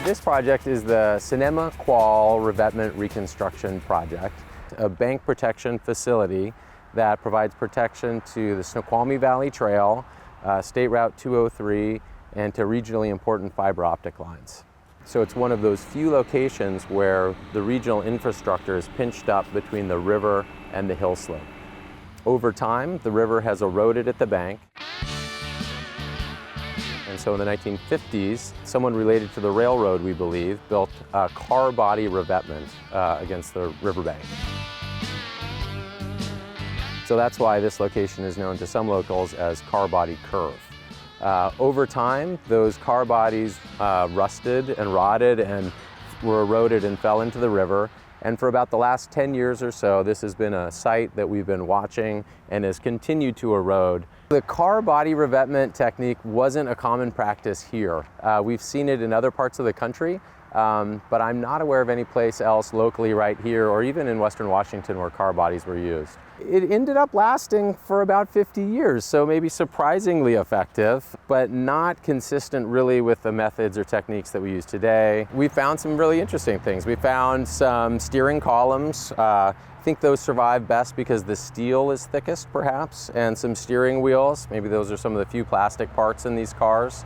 This project is the Sinnema Quaale Revetment Reconstruction project, a bank protection facility that provides protection to the Snoqualmie Valley Trail, State Route 203, and to regionally important fiber optic lines. So it's one of those few locations where the regional infrastructure is pinched up between the river and the hill slope. Over time, the river has eroded at the bank. And so in the 1950s, someone related to the railroad, we believe, built a car body revetment against the riverbank. So that's why this location is known to some locals as car body curve. Over time, those car bodies rusted and rotted and were eroded and fell into the river. And for about the last 10 years or so, this has been a site that we've been watching and has continued to erode. The car body revetment technique wasn't a common practice here. We've seen it in other parts of the country, but I'm not aware of any place else locally right here or even in Western Washington where car bodies were used. It ended up lasting for about 50 years, so maybe surprisingly effective, but not consistent really with the methods or techniques that we use today. We found some really interesting things. We found some steering columns. I think those survive best because the steel is thickest, perhaps, and some steering wheels. Maybe those are some of the few plastic parts in these cars.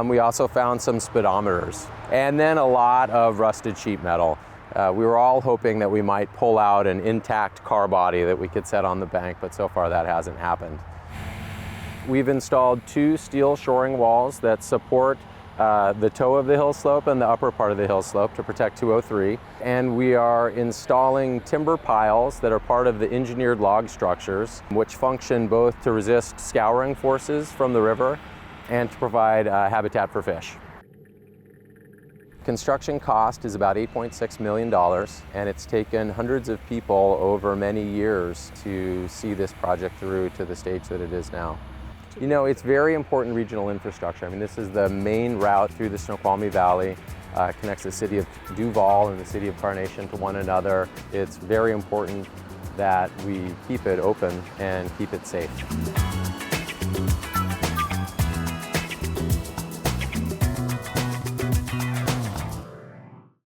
We also found some speedometers, and then a lot of rusted sheet metal. We were all hoping that we might pull out an intact car body that we could set on the bank, but so far that hasn't happened. We've installed 2 steel shoring walls that support the toe of the hill slope and the upper part of the hill slope to protect 203. And we are installing timber piles that are part of the engineered log structures, which function both to resist scouring forces from the river and to provide habitat for fish. Construction cost is about $8.6 million, and it's taken hundreds of people over many years to see this project through to the stage that it is now. You know, it's very important regional infrastructure. I mean, this is the main route through the Snoqualmie Valley. Connects the city of Duvall and the city of Carnation to one another. It's very important that we keep it open and keep it safe.